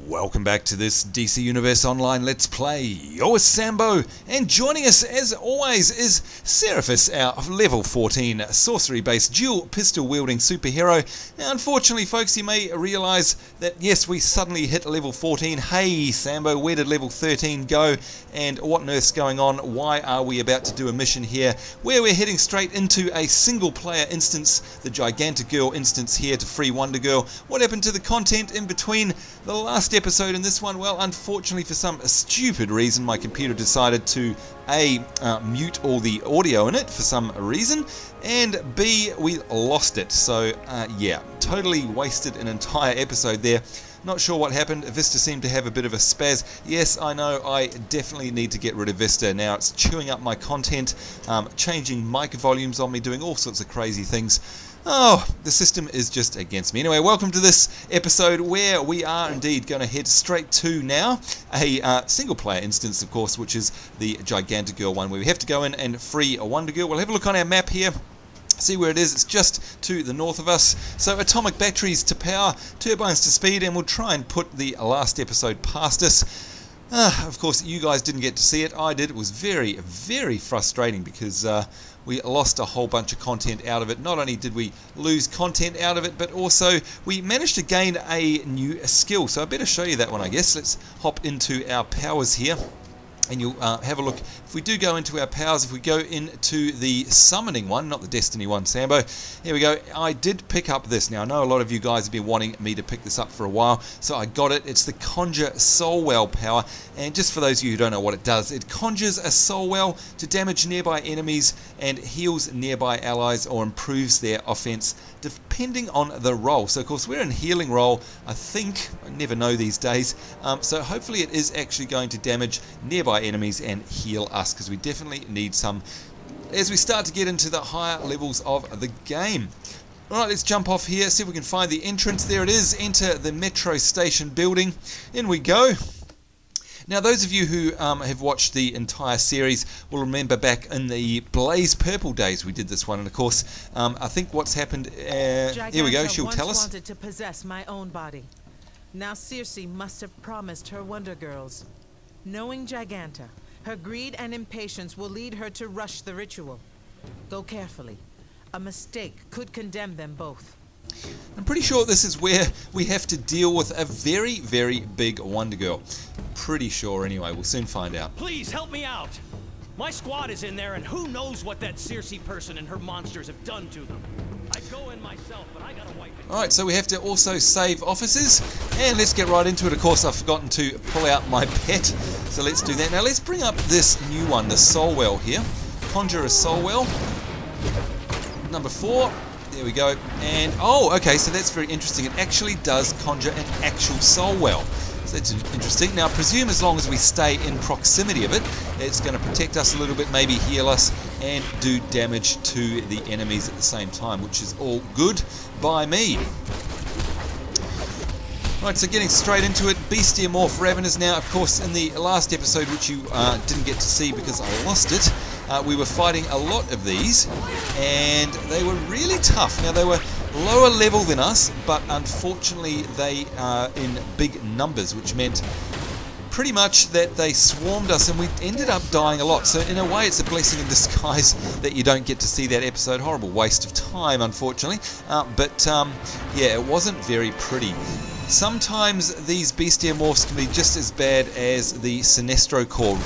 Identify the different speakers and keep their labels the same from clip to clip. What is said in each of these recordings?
Speaker 1: Welcome back to this DC Universe Online Let's Play. You're Sambo, and joining us as always is Seraphis, our level 14 sorcery-based dual pistol-wielding superhero. Now unfortunately folks, you may realise that yes, we suddenly hit level 14. Hey Sambo, where did level 13 go? And what on earth's going on? Why are we about to do a mission here where we're heading straight into a single player instance, the Giganta Girl instance here to free Wonder Girl? What happened to the content in between the last episode and this one? Well, unfortunately for some stupid reason my computer decided to mute all the audio in it for some reason, and B, we lost it. So yeah, totally wasted an entire episode there. Not sure what happened. Vista seemed to have a bit of a spaz. Yes, I know, I definitely need to get rid of Vista. Now it's chewing up my content, changing mic volumes on me, doing all sorts of crazy things. Oh, the system is just against me. Anyway, welcome to this episode where we are indeed going to head straight to now a single player instance, of course, which is the Giganta Girl one, where we have to go in and free a Wonder Girl. We'll have a look on our map here. See where it is. It's just to the north of us. So atomic batteries to power, turbines to speed, and we'll try and put the last episode past us. Of course, you guys didn't get to see it. I did. It was very, very frustrating because we lost a whole bunch of content out of it. Not only did we lose content out of it, but also we managed to gain a new skill. So I better show you that one, I guess. Let's hop into our powers here. And you'll have a look. If we do go into our powers, if we go into the summoning one, not the destiny one, Sambo, here we go. I did pick up this. Now I know a lot of you guys have been wanting me to pick this up for a while, so I got it. It's the Conjure Soul Well power, and just for those of you who don't know what it does, it conjures a soul well to damage nearby enemies and heals nearby allies or improves their offense depending on the role. So of course we're in healing role, I think. I never know these days. So hopefully it is actually going to damage nearby enemies and heal us, because we definitely need some as we start to get into the higher levels of the game. Alright, let's jump off here, see if we can find the entrance. There it is. Enter the metro station building. In we go. Now those of you who have watched the entire series will remember back in the Blaze Purple days we did this one, and of course I think what's happened, here we go, she'll tell us.
Speaker 2: Wanted to possess my own body. Now Circe must have promised her Wonder Girls. Knowing Giganta, her greed and impatience will lead her to rush the ritual. Go carefully. A mistake could condemn them both.
Speaker 1: I'm pretty sure this is where we have to deal with a very, very big Wonder Girl. Pretty sure anyway, we'll soon find out.
Speaker 3: Please help me out! My squad is in there, and who knows what that Circe person and her monsters have done to them. I go in myself, but I gotta wipe it.
Speaker 1: Alright, so we have to also save officers, and let's get right into it. Of course, I've forgotten to pull out my pet, so let's do that. Now let's bring up this new one, the Soul Well here. Conjure a Soul Well. Number 4. There we go. And, oh, okay, so that's very interesting. It actually does conjure an actual soul well. So that's interesting. Now, I presume as long as we stay in proximity of it, it's going to protect us a little bit, maybe heal us, and do damage to the enemies at the same time, which is all good by me. Right, so getting straight into it, Bestiamorph Raveners. Now, of course, in the last episode, which you didn't get to see because I lost it, we were fighting a lot of these, and they were really tough. Now, they were lower level than us, but unfortunately they are in big numbers, which meant pretty much that they swarmed us, and we ended up dying a lot. So in a way, it's a blessing in disguise that you don't get to see that episode. Horrible waste of time, unfortunately. But yeah, it wasn't very pretty. Sometimes these Bestiamorphs can be just as bad as the Sinestro Corps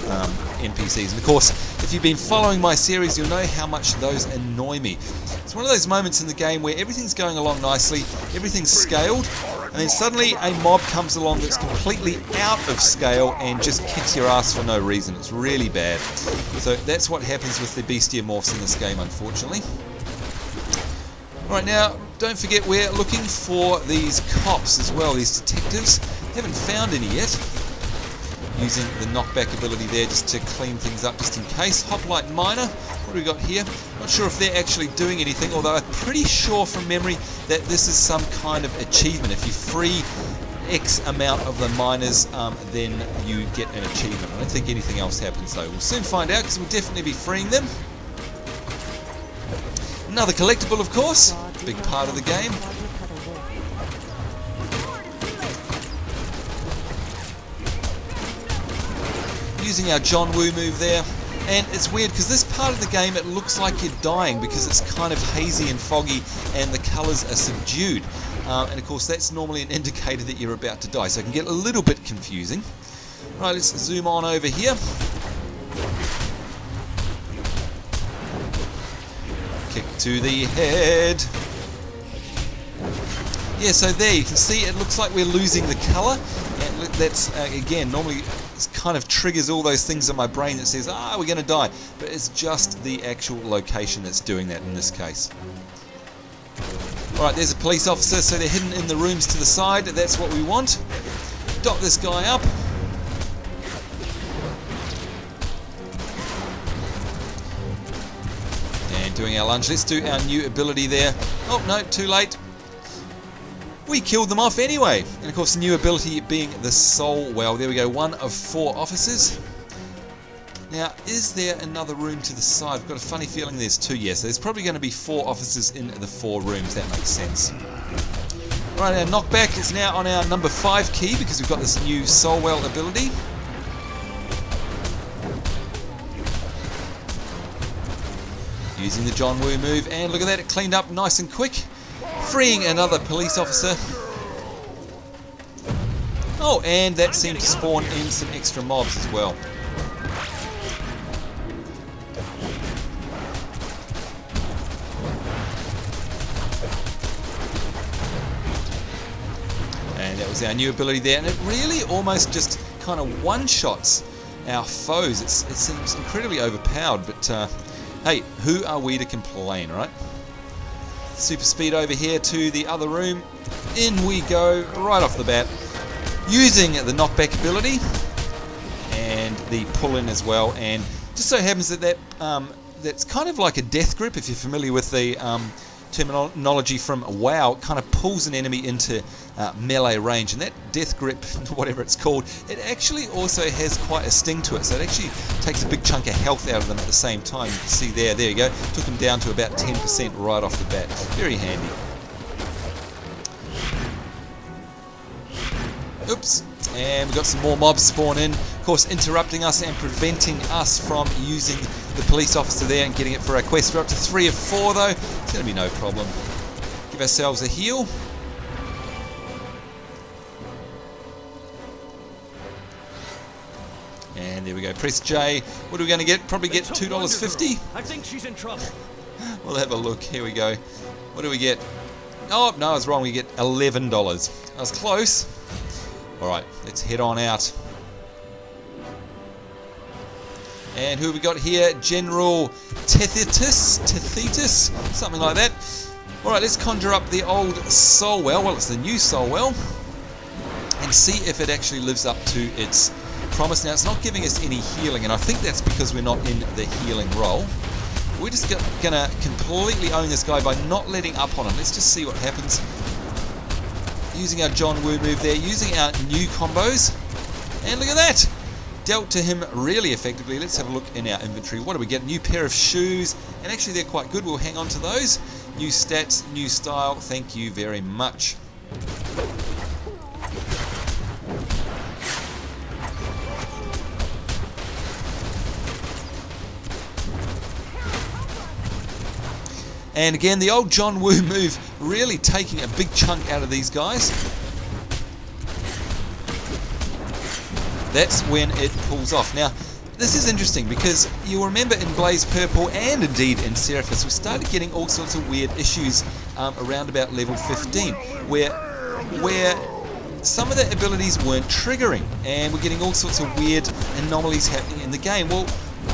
Speaker 1: NPCs. And of course, if you've been following my series, you'll know how much those annoy me. It's one of those moments in the game where everything's going along nicely, everything's scaled, and then suddenly a mob comes along that's completely out of scale and just kicks your ass for no reason. It's really bad. So that's what happens with the Bestiamorphs in this game, unfortunately. Right, now, don't forget we're looking for these cops as well, these detectives. Haven't found any yet. Using the knockback ability there just to clean things up just in case. Hoplite Miner, what do we got here? Not sure if they're actually doing anything, although I'm pretty sure from memory that this is some kind of achievement. If you free X amount of the miners, then you get an achievement. I don't think anything else happens though. We'll soon find out, because we'll definitely be freeing them. Another collectible, of course, big part of the game. using our John Woo move there. And it's weird because this part of the game it looks like you're dying because it's kind of hazy and foggy and the colours are subdued. And of course that's normally an indicator that you're about to die, so it can get a little bit confusing. Right, let's zoom on over here. Kick to the head. Yeah, so there you can see it looks like we're losing the colour, and that's again normally it kind of triggers all those things in my brain that says we're going to die, but it's just the actual location that's doing that in this case. Alright, there's a police officer, so they're hidden in the rooms to the side. That's what we want. Dot this guy up. And doing our lunge. Let's do our new ability there. Oh no, too late. We killed them off anyway. And of course the new ability being the soul well. There we go, 1 of 4 officers. Now, is there another room to the side? I've got a funny feeling there's 2. Yes, there's probably going to be 4 officers in the 4 rooms. That makes sense. Right, our knockback is now on our number 5 key because we've got this new soul well ability. Using the John Woo move, and look at that, it cleaned up nice and quick. Freeing another police officer. Oh, and that seemed to spawn in some extra mobs as well. And that was our new ability there, and it really almost just kind of one-shots our foes. It seems incredibly overpowered, but hey, who are we to complain, right? Super speed over here to the other room. In we go right off the bat, using the knockback ability and the pull in as well. And just so happens that that's kind of like a death grip, if you're familiar with the terminology from WoW. It kind of pulls an enemy into melee range, and that death grip, whatever it's called, it actually also has quite a sting to it, so it actually takes a big chunk of health out of them at the same time. You can see there you go, took them down to about 10% right off the bat. Very handy. Oops, and we've got some more mobs spawn in, of course interrupting us and preventing us from using the police officer there and getting it for our quest. We're up to 3 of 4 though, it's going to be no problem. Give ourselves a heal. And there we go, press J. What are we going to get? Probably get $2.50.
Speaker 3: I think she's in trouble.
Speaker 1: We'll have a look, here we go. What do we get? Oh, no, I was wrong, we get $11. I was close. Alright, let's head on out. And who have we got here? General Tethytus, something like that. Alright, let's conjure up the old soul well. Well, it's the new soul well. And see if it actually lives up to its promise. Now, it's not giving us any healing, and I think that's because we're not in the healing role. We're just going to completely own this guy by not letting up on him. Let's just see what happens. Using our John Woo move there, using our new combos. And look at that! Dealt to him really effectively. Let's have a look in our inventory. What do we get? New pair of shoes, and actually they're quite good. We'll hang on to those. New stats, new style. Thank you very much. And again, the old John Woo move really taking a big chunk out of these guys. That's when it pulls off. Now, this is interesting because you'll remember in Blaze Purple and indeed in Seraphis, we started getting all sorts of weird issues around about level 15 where some of the abilities weren't triggering and we're getting all sorts of weird anomalies happening in the game. Well,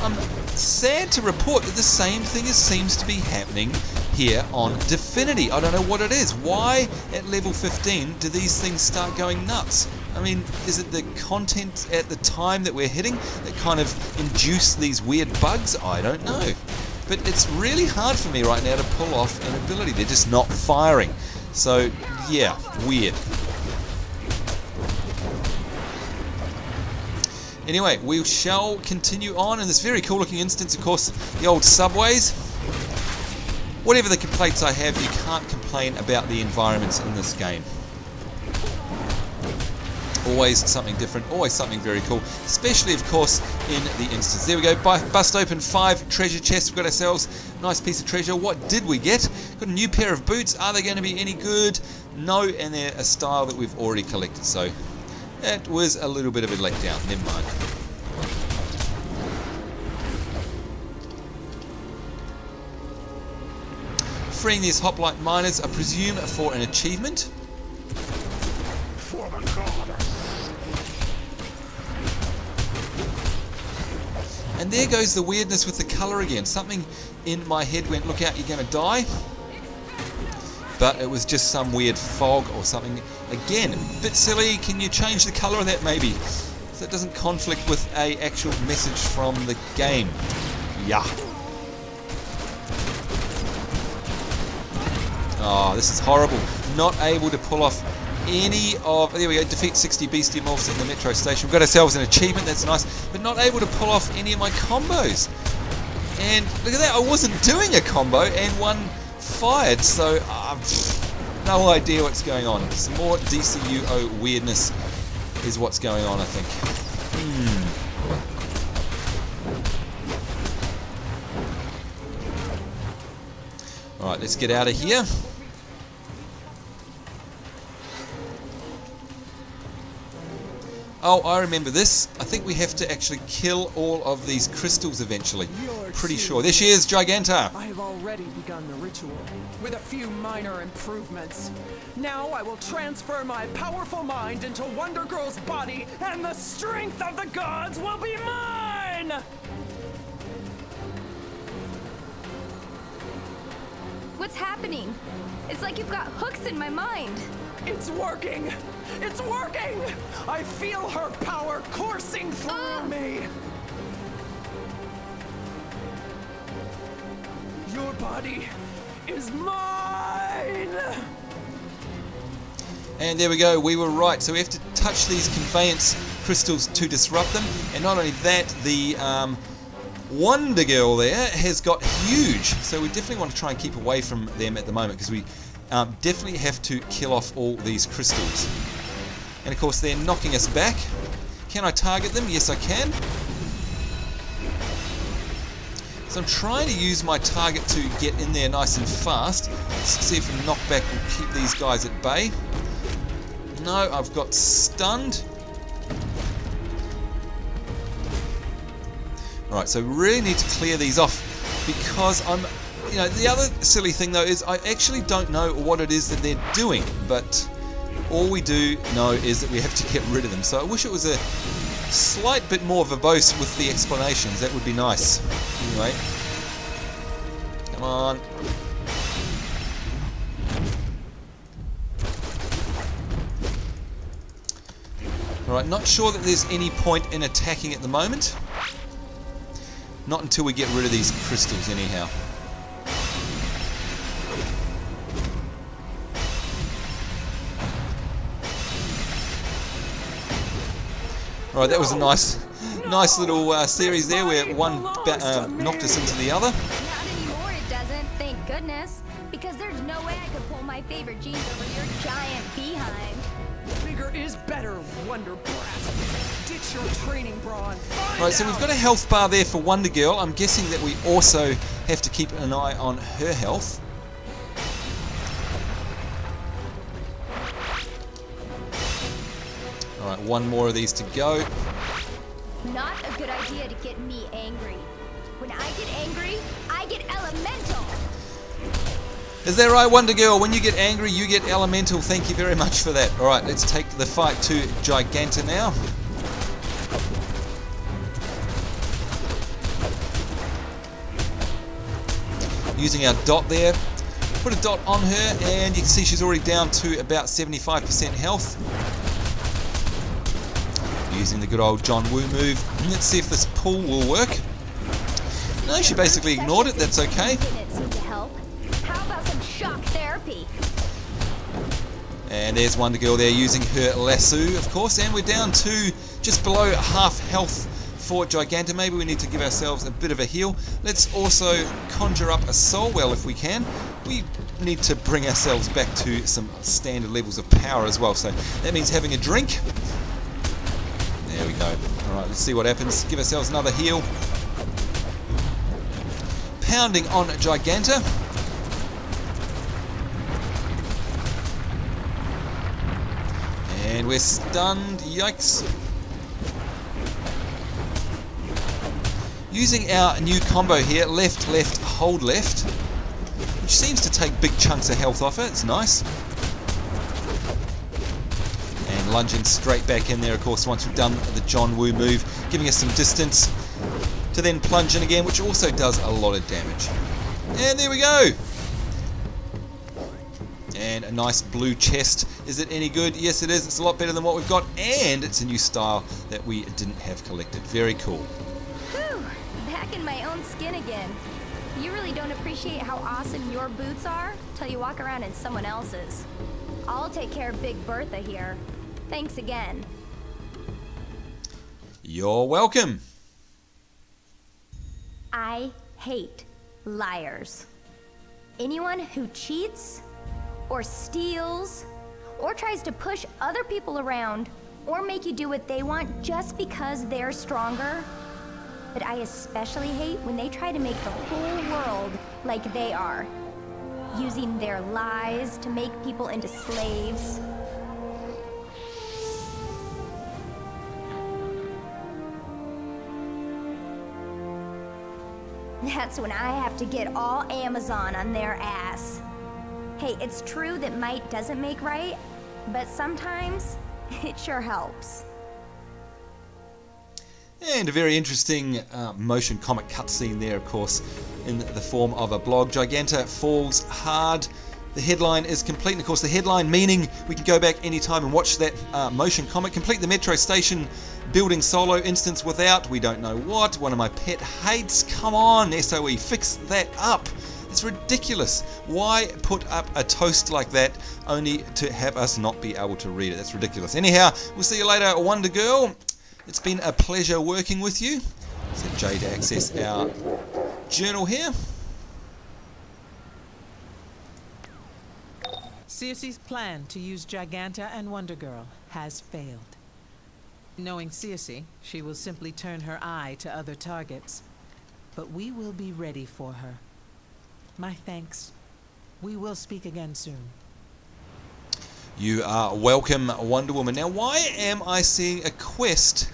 Speaker 1: I'm sad to report that the same thing seems to be happening here on Divinity. I don't know what it is. Why at level 15 do these things start going nuts? I mean, is it the content at the time that we're hitting that kind of induce these weird bugs? I don't know. But it's really hard for me right now to pull off an ability. They're just not firing. So, yeah, weird. Anyway, we shall continue on in this very cool looking instance, of course, the old subways. Whatever the complaints I have, you can't complain about the environments in this game. Always something different, always something very cool, especially of course in the instance. There we go, bust open 5 treasure chests. We've got ourselves a nice piece of treasure. What did we get? Got a new pair of boots. Are they going to be any good? No, and they're a style that we've already collected, so that was a little bit of a letdown. Never mind. Freeing these hoplite miners, I presume, for an achievement. And there goes the weirdness with the colour again. Something in my head went, look out, you're going to die. But it was just some weird fog or something. Again, a bit silly. Can you change the colour of that maybe? So it doesn't conflict with a actual message from the game. Yeah. Oh, this is horrible. Not able to pull off any of... There we go, defeat 60 beastie morphs in the metro station. We've got ourselves an achievement, that's nice, but not able to pull off any of my combos. And look at that, I wasn't doing a combo and one fired, so no idea what's going on. Some more DCUO weirdness is what's going on, I think. Alright, let's get out of here. Oh, I remember this. I think we have to actually kill all of these crystals eventually. Pretty sure. There she is, Giganta.
Speaker 4: I have already begun the ritual, with a few minor improvements. Now I will transfer my powerful mind into Wonder Girl's body, and the strength of the gods will be mine!
Speaker 5: What's happening? It's like you've got hooks in my mind.
Speaker 4: It's working! It's working! I feel her power coursing through me! Your body is mine!
Speaker 1: And there we go, we were right. So we have to touch these conveyance crystals to disrupt them. And not only that, the Wonder Girl there has got huge. So we definitely want to try and keep away from them at the moment, because we definitely have to kill off all these crystals. And of course they're knocking us back. Can I target them? Yes, I can. So I'm trying to use my target to get in there nice and fast. Let's see if a knockback will keep these guys at bay. No, I've got stunned. Alright, so we really need to clear these off, because you know, the other silly thing though is I actually don't know what it is that they're doing, but all we do know is that we have to get rid of them. So I wish it was a slight bit more verbose with the explanations. That would be nice. Anyway, come on. Alright, not sure that there's any point in attacking at the moment. Not until we get rid of these crystals anyhow. Alright, that was a nice little series there where one knocked us into the other.
Speaker 5: Not anymore, it doesn't, thank goodness. Because there's no way I could pull my favorite jeans over your giant behind.
Speaker 4: Bigger is better, Wonder Brat. Ditch your training bra and find
Speaker 1: Right, so we've got a health bar there for Wonder Girl. I'm guessing that we also have to keep an eye on her health. Alright, one more of these to go.
Speaker 5: Not a good idea to get me angry. When I get angry, I get elemental.
Speaker 1: Is that right, Wonder Girl? When you get angry, you get elemental. Thank you very much for that. Alright, let's take the fight to Giganta now. Using our dot there. Put a dot on her, and you can see she's already down to about 75% health. Using the good old John Woo move. Let's see if this pull will work. No, she basically ignored it. That's okay.
Speaker 5: How about some shock therapy?
Speaker 1: And there's Wonder Girl there using her lasso, of course. And we're down to just below half health for Giganta. Maybe we need to give ourselves a bit of a heal. Let's also conjure up a soul well if we can. We need to bring ourselves back to some standard levels of power as well. So that means having a drink. There we go. Alright, let's see what happens. Give ourselves another heal. Pounding on Giganta. And we're stunned. Yikes. Using our new combo here, left, left, hold left, which seems to take big chunks of health off it. It's nice. And lunging straight back in there, of course, once we've done the John Woo move, giving us some distance to then plunge in again, which also does a lot of damage. And there we go. And a nice blue chest. Is it any good? Yes, it is. It's a lot better than what we've got, and it's a new style that we didn't have collected. Very cool.
Speaker 5: Whew, back in my own skin again. You really don't appreciate how awesome your boots are till you walk around in someone else's. I'll take care of Big Bertha here. Thanks again.
Speaker 1: You're welcome.
Speaker 5: I hate liars. Anyone who cheats, or steals, or tries to push other people around, or make you do what they want just because they're stronger. But I especially hate when they try to make the whole world like they are, using their lies to make people into slaves. That's when I have to get all Amazon on their ass. Hey, it's true that might doesn't make right, but sometimes it sure helps.
Speaker 1: And a very interesting motion comic cutscene there, of course, in the form of a blog. Giganta falls hard. The headline is complete, and of course the headline meaning we can go back anytime and watch that motion comic. Complete the metro station building solo instance without we don't know what. One of my pet hates. Come on, SOE, fix that up. It's ridiculous. Why put up a toast like that only to have us not be able to read it? That's ridiculous. Anyhow, we'll see you later, Wonder Girl. It's been a pleasure working with you. Set J to access our journal here.
Speaker 2: Circe's plan to use Giganta and Wonder Girl has failed. Knowing Circe, she will simply turn her eye to other targets. But we will be ready for her. My thanks. We will speak again soon.
Speaker 1: You are welcome, Wonder Woman. Now, why am I seeing a quest?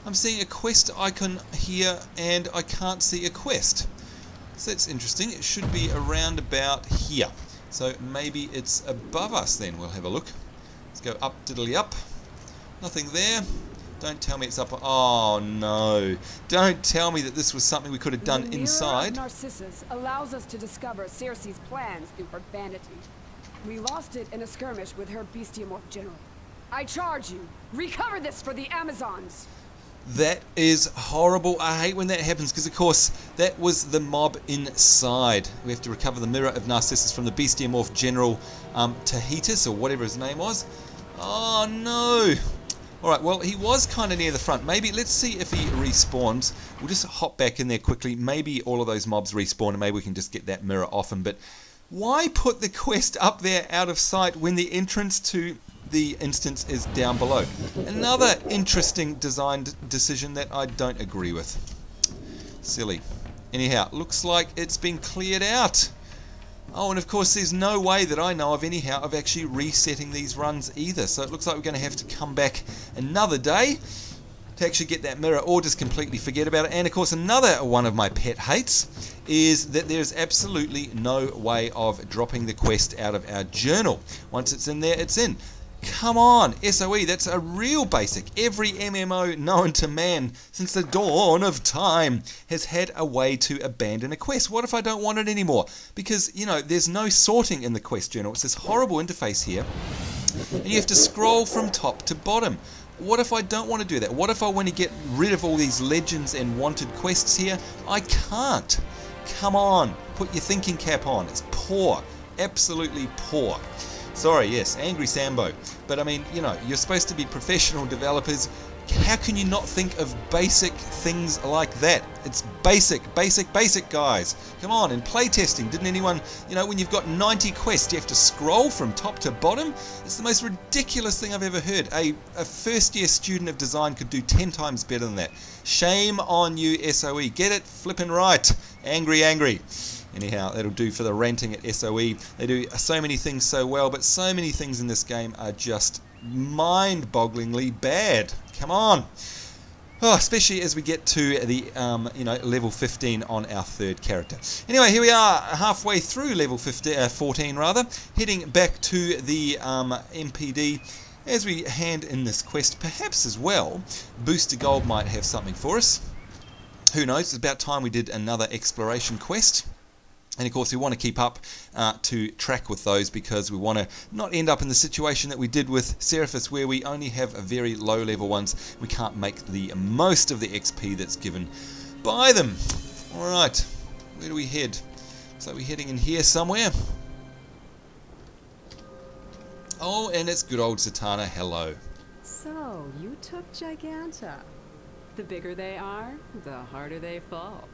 Speaker 1: I'm seeing a quest icon here, and I can't see a quest. So that's interesting. It should be around about here. So maybe it's above us then. We'll have a look. Let's go up, diddly up. Nothing there. Don't tell me it's up. Oh no. Don't tell me that this was something we could have done inside.
Speaker 6: The mirror of Narcissus allows us to discover Circe's plans through her vanity. We lost it in a skirmish with her bestiamorph general. I charge you, recover this for the Amazons.
Speaker 1: That is horrible. I hate when that happens because, of course, that was the mob inside. We have to recover the mirror of Narcissus from the bestiamorph General Tethytus, or whatever his name was. Oh no. Alright, well, he was kind of near the front. Maybe, let's see if he respawns. We'll just hop back in there quickly. Maybe all of those mobs respawn and maybe we can just get that mirror off him. But why put the quest up there out of sight when the entrance to the instance is down below? Another interesting design decision that I don't agree with. Silly. Anyhow, looks like it's been cleared out. Oh, and of course there's no way that I know of anyhow of actually resetting these runs either. So it looks like we're going to have to come back another day to actually get that mirror, or just completely forget about it. And of course another one of my pet hates is that there's absolutely no way of dropping the quest out of our journal. Once it's in there, it's in. Come on, SOE, that's a real basic. Every MMO known to man since the dawn of time has had a way to abandon a quest. What if I don't want it anymore? Because, you know, there's no sorting in the quest journal. It's this horrible interface here, and you have to scroll from top to bottom. What if I don't want to do that? What if I want to get rid of all these legends and wanted quests here? I can't. Come on, put your thinking cap on. It's poor, absolutely poor. Sorry, yes, angry Sambo. But I mean, you know, you're supposed to be professional developers. how can you not think of basic things like that? It's basic, guys. Come on, in playtesting, didn't anyone, you know, when you've got 90 quests, you have to scroll from top to bottom? It's the most ridiculous thing I've ever heard. A first-year student of design could do 10 times better than that. Shame on you, SOE. Get it flippin' right. Angry. Anyhow, that'll do for the ranting at SOE. They do so many things so well, but so many things in this game are just mind-bogglingly bad. Come on. Oh, especially as we get to the level 15 on our third character. Anyway, here we are, halfway through level 14 rather, heading back to the MPD. As we hand in this quest, perhaps as well, Booster Gold might have something for us. Who knows? It's about time we did another exploration quest. And of course we want to keep up to track with those, because we want to not end up in the situation that we did with Seraphis, where we only have a very low level ones. We can't make the most of the XP that's given by them. Alright, where do we head? Looks like we're heading in here somewhere. Oh, and it's good old Zatanna. Hello.
Speaker 6: So, you took Giganta. The bigger they are, the harder they fall.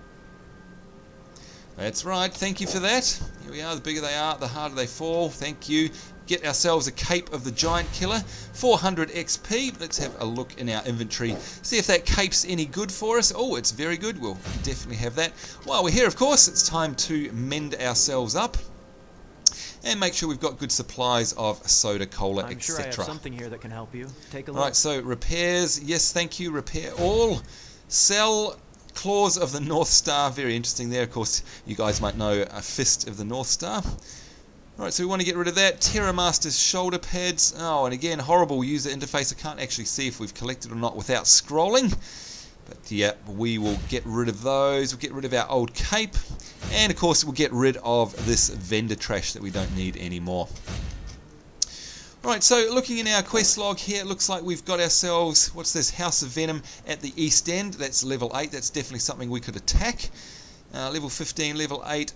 Speaker 1: That's right, thank you for that. Here we are, the bigger they are, the harder they fall. Thank you. Get ourselves a cape of the giant killer. 400 XP. Let's have a look in our inventory. See if that cape's any good for us. Oh, it's very good. We'll definitely have that. While we're here, of course, it's time to mend ourselves up. And make sure we've got good supplies of soda, cola, etc.
Speaker 3: I'm sure I have something here that can help you. Take a look.
Speaker 1: Right, so repairs. Yes, thank you. Repair all. Sell. Claws of the North Star, very interesting there. Of course, you guys might know a Fist of the North Star. Alright, so we want to get rid of that. Terra Master's shoulder pads. Oh, and again, horrible user interface. I can't actually see if we've collected or not without scrolling. But yeah, we will get rid of those. We'll get rid of our old cape. And of course, we'll get rid of this vendor trash that we don't need anymore. Right, so looking in our quest log here, it looks like we've got ourselves, what's this, House of Venom at the East End. That's level 8, that's definitely something we could attack. Level 15, level 8,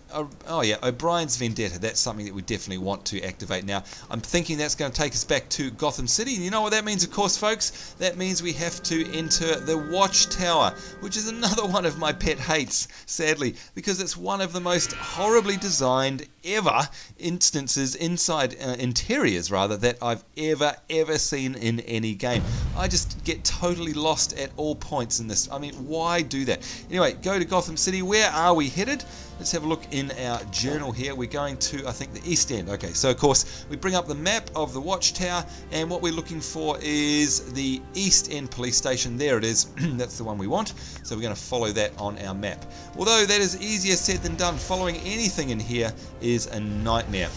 Speaker 1: oh yeah, O'Brien's Vendetta, that's something that we definitely want to activate. Now, I'm thinking that's going to take us back to Gotham City, and you know what that means, of course, folks? That means we have to enter the Watchtower, which is another one of my pet hates, sadly, because it's one of the most horribly designed ever instances inside interiors rather that I've ever seen in any game. I just get totally lost at all points in this. I mean, why do that? Anyway, go to Gotham City. Where are we headed? Let's have a look in our journal here. We're going to, I think, the East End. Okay, so of course we bring up the map of the Watchtower, and what we're looking for is the East End police station. There it is. That's the one we want. So we're going to follow that on our map. Although that is easier said than done. Following anything in here is a nightmare.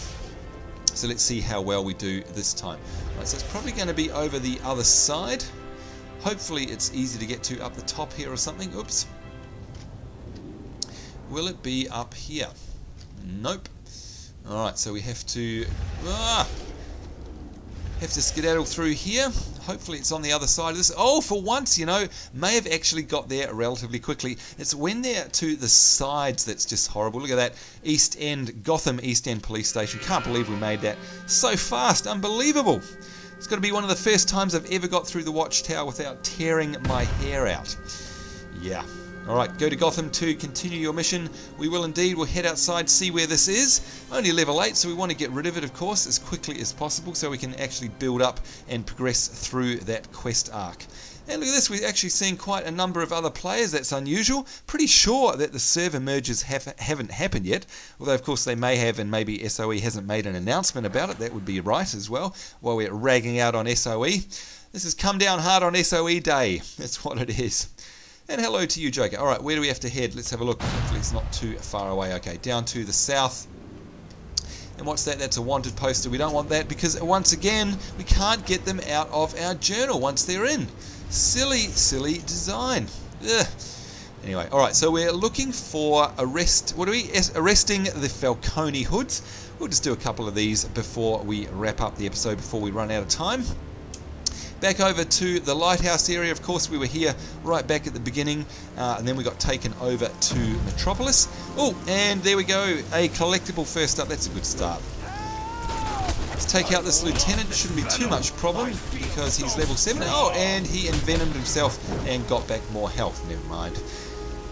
Speaker 1: So let's see how well we do this time. Right, so it's probably going to be over the other side. Hopefully it's easy to get to up the top here or something. Oops. Will it be up here? Nope. Alright, so we have to skedaddle through here. Hopefully it's on the other side of this. Oh, for once, you know, may have actually got there relatively quickly. It's when they're to the sides that's just horrible. Look at that East End, Gotham East End police station. Can't believe we made that so fast. Unbelievable. It's got to be one of the first times I've ever got through the Watchtower without tearing my hair out. Yeah. Alright, go to Gotham to continue your mission. We will indeed. We'll head outside, see where this is. Only level 8, so we want to get rid of it, of course, as quickly as possible so we can actually build up and progress through that quest arc. And look at this, we're actually seeing quite a number of other players. That's unusual. Pretty sure that the server merges haven't happened yet. Although, of course, they may have, and maybe SOE hasn't made an announcement about it. That would be right as well, while we're ragging out on SOE. This has come down hard on SOE Day. That's what it is. And hello to you, Joker. Alright, where do we have to head? Let's have a look. Hopefully it's not too far away. Okay, down to the south. And what's that? That's a wanted poster. We don't want that because, once again, we can't get them out of our journal once they're in. Silly, silly design. Ugh. Anyway, alright, so we're looking for arresting the Falcone Hoods. We'll just do a couple of these before we wrap up the episode, before we run out of time. Back over to the lighthouse area. Of course, we were here right back at the beginning, and then we got taken over to Metropolis. Oh, and there we go, a collectible first up. That's a good start. Let's take out this lieutenant. Shouldn't be too much problem because he's level 7. Oh, and he envenomed himself and got back more health. Never mind.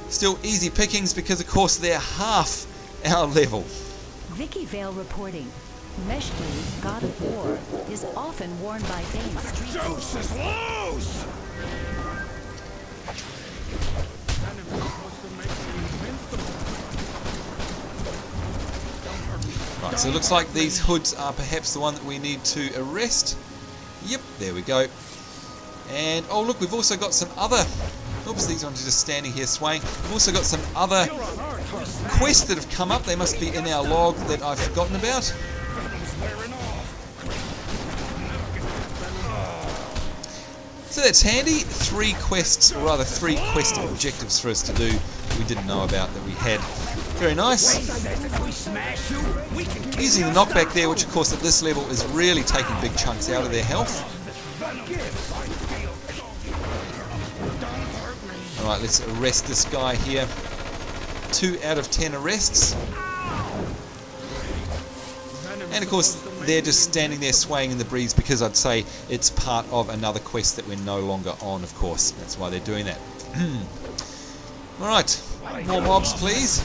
Speaker 1: Still easy pickings because, of course, they're half our level.
Speaker 7: Vicky Vale reporting. Meshki, god of war, is often worn by Bane street
Speaker 3: Deuce is loose!
Speaker 1: Right, so it looks like these hoods are perhaps the one that we need to arrest. Yep, there we go. And, oh look, we've also got some other... Oops, these ones are just standing here swaying. We've also got some other quests that have come up. They must be in our log that I've forgotten about. So that's handy. 3 quests, or rather 3 quest objectives for us to do we didn't know about that we had. Very nice. Using the knockback there, which of course at this level is really taking big chunks out of their health. Alright, let's arrest this guy here. 2 out of 10 arrests. And of course, they're just standing there swaying in the breeze because I'd say it's part of another quest that we're no longer on, of course. That's why they're doing that. Alright, more mobs, please.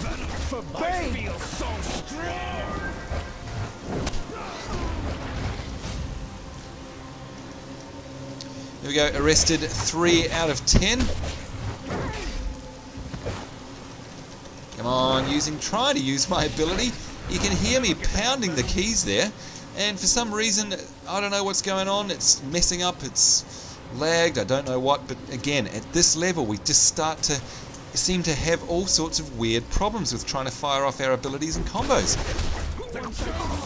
Speaker 1: There we go, arrested 3 out of 10. Come on, trying to use my ability. You can hear me pounding the keys there, and for some reason, I don't know what's going on, it's messing up, it's lagged, I don't know what, but again, at this level we just start to seem to have all sorts of weird problems with trying to fire off our abilities and combos.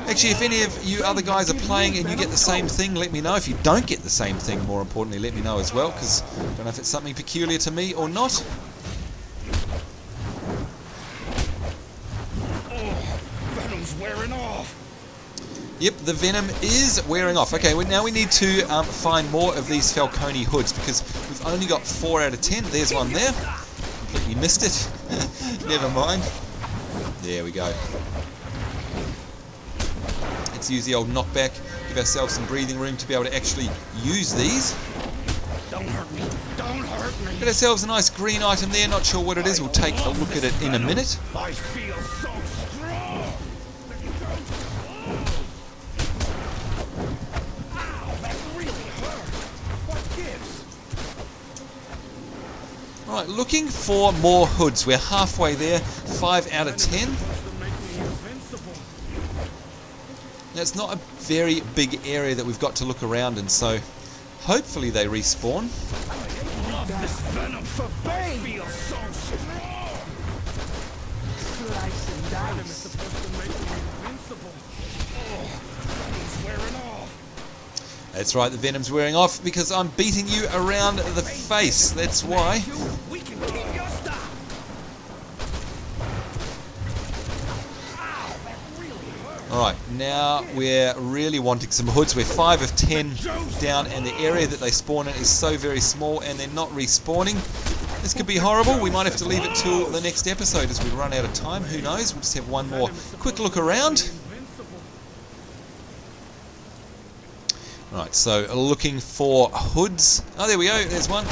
Speaker 1: Actually, if any of you other guys are playing and you get the same thing, let me know. If you don't get the same thing, more importantly, let me know as well, because I don't know if it's something peculiar to me or not.
Speaker 3: Wearing off.
Speaker 1: Yep, the Venom is wearing off. Okay, now we need to find more of these Falcone Hoods because we've only got 4 out of 10. There's one there. Completely missed it. Never mind. There we go. Let's use the old knockback. Give ourselves some breathing room to be able to actually use these.
Speaker 3: Don't hurt me. Don't hurt me.
Speaker 1: Get ourselves a nice green item there. Not sure what it is. We'll take a look at it in a minute.
Speaker 3: I feel so strong.
Speaker 1: Alright, looking for more hoods. We're halfway there. 5 out of 10. That's not a very big area that we've got to look around in, so hopefully they respawn.
Speaker 3: This Venom for Bane feels so strong.
Speaker 4: Slice and dice.
Speaker 3: Venom is supposed to make me invincible. Oh, Venom's wearing off.
Speaker 1: That's right, the Venom's wearing off because I'm beating you around the face. That's why.
Speaker 3: We can keep your stop. Ow, that really hurt.
Speaker 1: Alright, now we're really wanting some hoods. We're 5 of 10 down, and the area that they spawn in is so very small, and they're not respawning. This could be horrible. We might have to leave it till the next episode as we run out of time. Who knows? We'll just have one more quick look around. Right, so looking for hoods. Oh, there we go. There's one.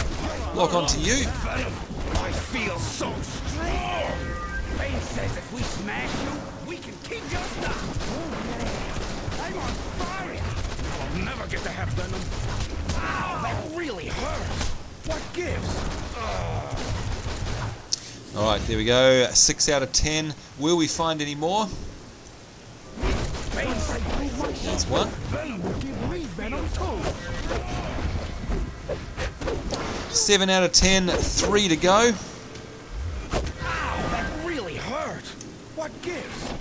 Speaker 1: Lock onto you.
Speaker 3: Venom, I feel so strong. Bane says if we smash you, we can keep your stop. I'm on fire. I'll never get to have Venom. Ow, that really hurts. What gives?
Speaker 1: Alright, there we go. 6 out of 10. Will we find any more? There's one. 7 out of 10. 3 to go.
Speaker 3: Ow, that really hurt. What gives?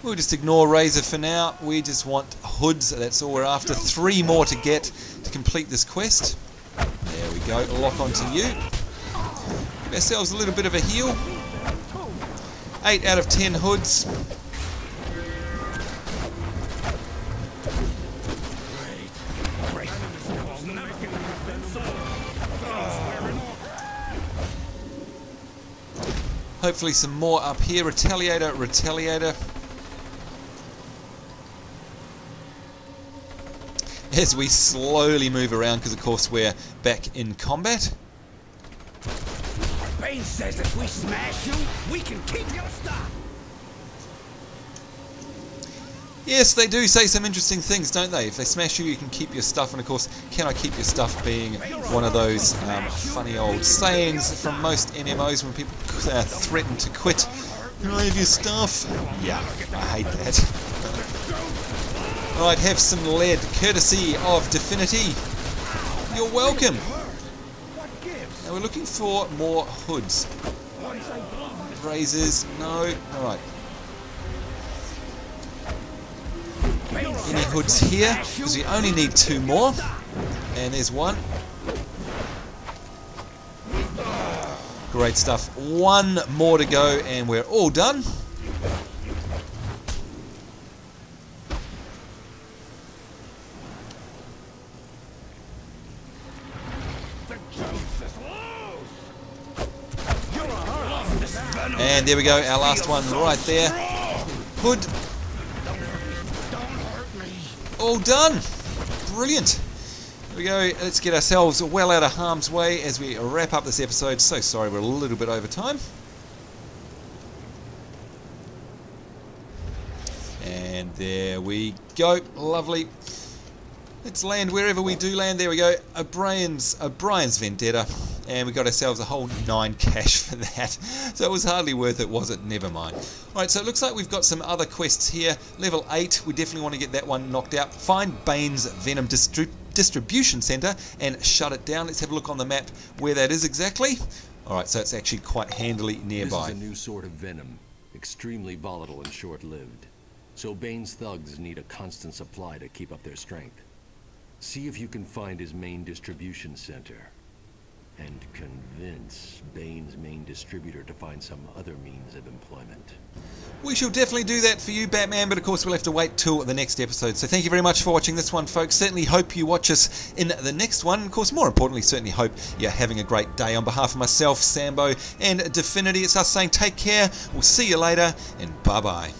Speaker 1: We'll just ignore Razor for now. We just want hoods. That's all we're after. 3 more to get to complete this quest. There we go. Lock onto you. Give ourselves a little bit of a heal. 8 out of 10 hoods. Hopefully some more up here. Retaliator, Retaliator. as we slowly move around because of course we're back in combat.
Speaker 3: Bane says if we smash you, we can keep your stuff.
Speaker 1: Yes, they do say some interesting things, don't they? If they smash you, you can keep your stuff. And of course, can I keep your stuff being one of those funny old sayings from most MMOs when people threaten to quit. Can I have your stuff? Yeah, I hate that. Alright, have some lead, courtesy of Definity. You're welcome. Now we're looking for more hoods. Razors, no. Alright. Any hoods here? Because we only need 2 more. And there's one. Great stuff. 1 more to go and we're all done. And there we go, our last one right there. Hood. All done. Brilliant. Here we go. Let's get ourselves well out of harm's way as we wrap up this episode. So sorry we're a little bit over time. And there we go. Lovely. Let's land wherever we do land. There we go. O'Brien's Vendetta. And we got ourselves a whole 9 cash for that. So it was hardly worth it, was it? Never mind. Alright, so it looks like we've got some other quests here. Level 8, we definitely want to get that one knocked out. Find Bane's Venom distribution center and shut it down. Let's have a look on the map where that is exactly. Alright, so it's actually quite handily nearby.
Speaker 8: This is a new sort of venom. Extremely volatile and short-lived. So Bane's thugs need a constant supply to keep up their strength. See if you can find his main distribution center. And convince Bane's main distributor to find some other means of employment.
Speaker 1: We shall definitely do that for you, Batman, but of course we'll have to wait till the next episode. So thank you very much for watching this one, folks. Certainly hope you watch us in the next one. Of course, more importantly, certainly hope you're having a great day. On behalf of myself, Sambo, and Definity, it's us saying take care. We'll see you later, and bye-bye.